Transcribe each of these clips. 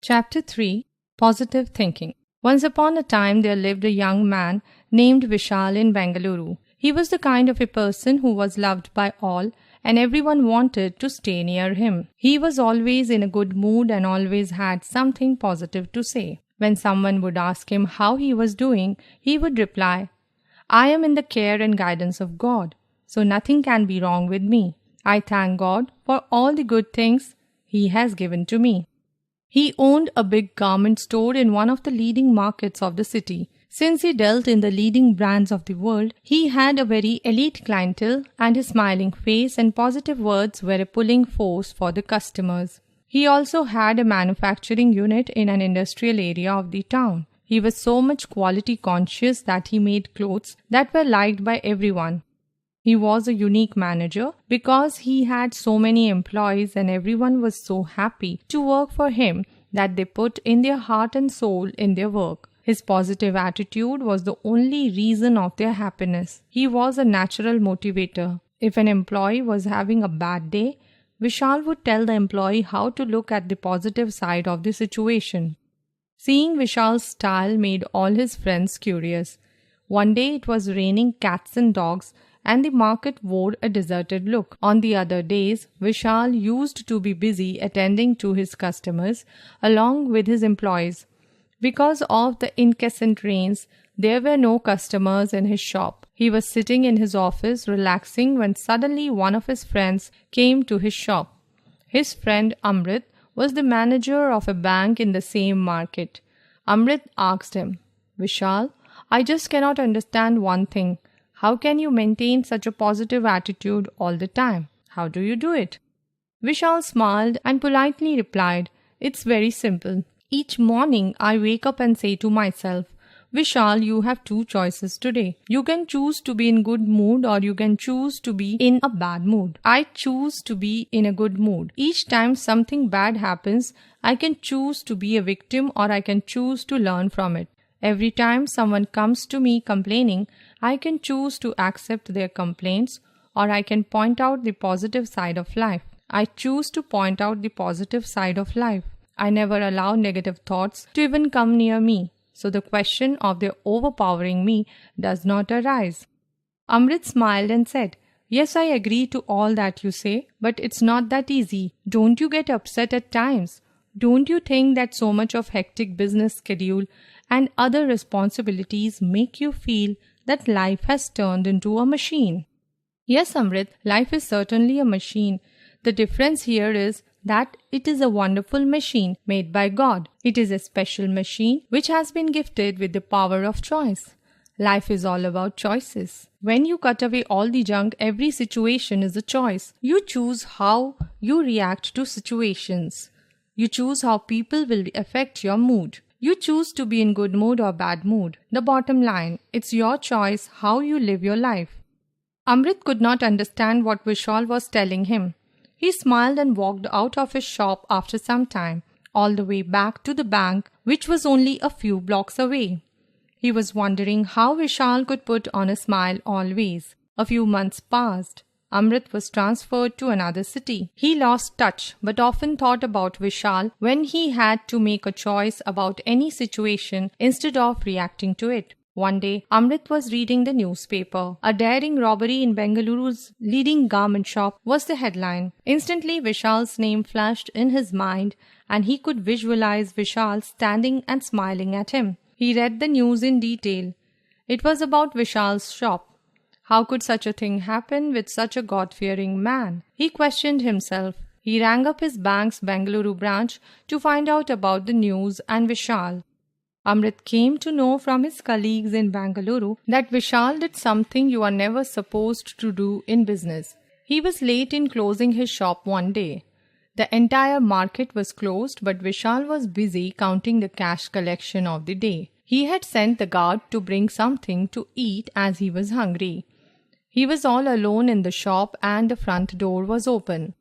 Chapter 3 Positive Thinking. Once upon a time there lived a young man named Vishal in Bengaluru. He was the kind of a person who was loved by all and everyone wanted to stay near him. He was always in a good mood and always had something positive to say. When someone would ask him how he was doing, he would reply, "I am in the care and guidance of God, so nothing can be wrong with me. I thank God for all the good things He has given to me." He owned a big garment store in one of the leading markets of the city. Since he dealt in the leading brands of the world, he had a very elite clientele, and his smiling face and positive words were a pulling force for the customers. He also had a manufacturing unit in an industrial area of the town. He was so much quality conscious that he made clothes that were liked by everyone. He was a unique manager because he had so many employees and everyone was so happy to work for him that they put in their heart and soul in their work. His positive attitude was the only reason of their happiness. He was a natural motivator. If an employee was having a bad day, Vishal would tell the employee how to look at the positive side of the situation. Seeing Vishal's style made all his friends curious. One day it was raining cats and dogs and the market wore a deserted look. On the other days, Vishal used to be busy attending to his customers along with his employees. Because of the incessant rains, there were no customers in his shop. He was sitting in his office relaxing when suddenly one of his friends came to his shop. His friend Amrit was the manager of a bank in the same market. Amrit asked him, "Vishal, I just cannot understand one thing. How can you maintain such a positive attitude all the time? How do you do it?" Vishal smiled and politely replied, "It's very simple. Each morning I wake up and say to myself, Vishal, you have two choices today. You can choose to be in good mood or you can choose to be in a bad mood. I choose to be in a good mood. Each time something bad happens, I can choose to be a victim or I can choose to learn from it. Every time someone comes to me complaining, I can choose to accept their complaints or I can point out the positive side of life. I choose to point out the positive side of life. I never allow negative thoughts to even come near me, so the question of their overpowering me does not arise." Amrit smiled and said, "Yes, I agree to all that you say, but it's not that easy. Don't you get upset at times? Don't you think that so much of hectic business schedule and other responsibilities make you feel that life has turned into a machine?" "Yes, Amrit, life is certainly a machine. The difference here is that it is a wonderful machine made by God. It is a special machine which has been gifted with the power of choice. Life is all about choices. When you cut away all the junk, every situation is a choice. You choose how you react to situations. You choose how people will affect your mood. You choose to be in good mood or bad mood. The bottom line, it's your choice how you live your life." Amrit could not understand what Vishal was telling him. He smiled and walked out of his shop after some time, all the way back to the bank, which was only a few blocks away. He was wondering how Vishal could put on a smile always. A few months passed. Amrit was transferred to another city. He lost touch, but often thought about Vishal when he had to make a choice about any situation instead of reacting to it. One day, Amrit was reading the newspaper. "A daring robbery in Bengaluru's leading garment shop" was the headline. Instantly, Vishal's name flashed in his mind and he could visualize Vishal standing and smiling at him. He read the news in detail. It was about Vishal's shop. How could such a thing happen with such a God-fearing man? He questioned himself. He rang up his bank's Bengaluru branch to find out about the news and Vishal. Amrit came to know from his colleagues in Bengaluru that Vishal did something you are never supposed to do in business. He was late in closing his shop one day. The entire market was closed, but Vishal was busy counting the cash collection of the day. He had sent the guard to bring something to eat as he was hungry. He was all alone in the shop and the front door was open.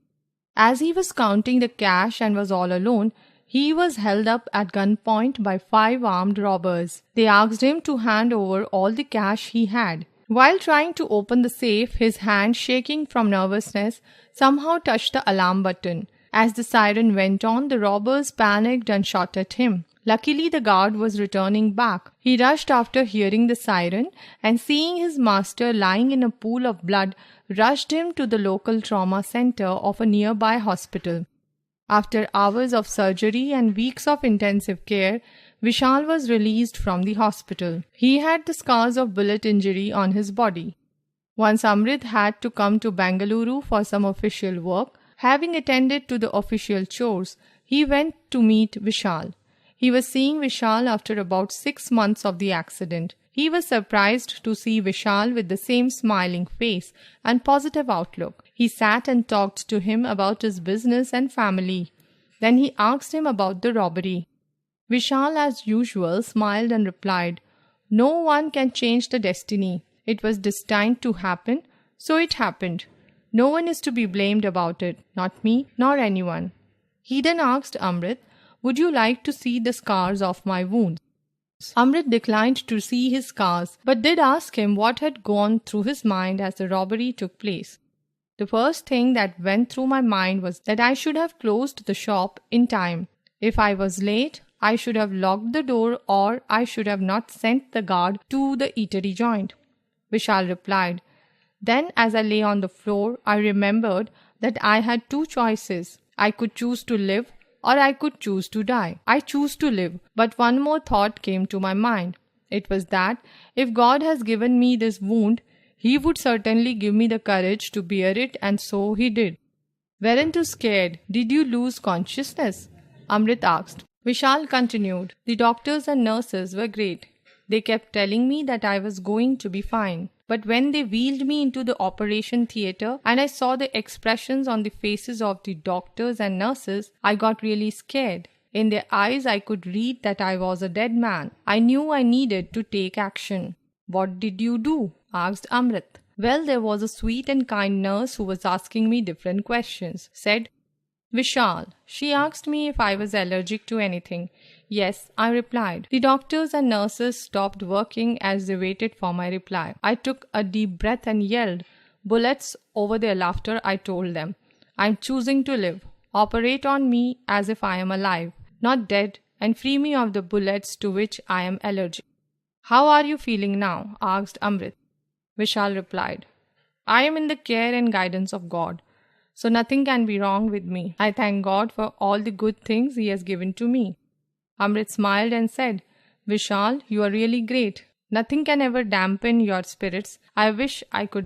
As he was counting the cash and was all alone, he was held up at gunpoint by 5 armed robbers. They asked him to hand over all the cash he had. While trying to open the safe, his hand, shaking from nervousness, somehow touched the alarm button, As the siren went on, the robbers panicked and shot at him. Luckily, the guard was returning back. He rushed after hearing the siren and seeing his master lying in a pool of blood, rushed him to the local trauma center of a nearby hospital. After hours of surgery and weeks of intensive care, Vishal was released from the hospital. He had the scars of bullet injury on his body. Once Amrit had to come to Bengaluru for some official work. Having attended to the official chores, he went to meet Vishal. He was seeing Vishal after about 6 months of the accident. He was surprised to see Vishal with the same smiling face and positive outlook. He sat and talked to him about his business and family. Then he asked him about the robbery. Vishal, as usual, smiled and replied, "No one can change the destiny. It was destined to happen, so it happened. No one is to be blamed about it, not me nor anyone." He then asked Amrit, "Would you like to see the scars of my wounds?" Amrit declined to see his scars, but did ask him what had gone through his mind as the robbery took place. "The first thing that went through my mind was that I should have closed the shop in time. If I was late, I should have locked the door or I should have not sent the guard to the eatery joint." Vishal replied, "Then as I lay on the floor, I remembered that I had two choices. I could choose to live or I could choose to die. I choose to live, but one more thought came to my mind. It was that if God has given me this wound, He would certainly give me the courage to bear it, and so He did." "Weren't you scared? Did you lose consciousness?" Amrit asked. Vishal continued, "The doctors and nurses were great. They kept telling me that I was going to be fine. But when they wheeled me into the operation theatre and I saw the expressions on the faces of the doctors and nurses, I got really scared. In their eyes, I could read that I was a dead man. I knew I needed to take action." "What did you do?" asked Amrit. "Well, there was a sweet and kind nurse who was asking me different questions," said Vishal. "She asked me if I was allergic to anything. Yes, I replied. The doctors and nurses stopped working as they waited for my reply. I took a deep breath and yelled, 'Bullets!' Over their laughter, I told them, 'I'm choosing to live. Operate on me as if I am alive, not dead, and free me of the bullets to which I am allergic.'" "How are you feeling now?" asked Amrit. Vishal replied, "I am in the care and guidance of God, so nothing can be wrong with me. I thank God for all the good things He has given to me." Amrit smiled and said, "Vishal, you are really great. Nothing can ever dampen your spirits. I wish I could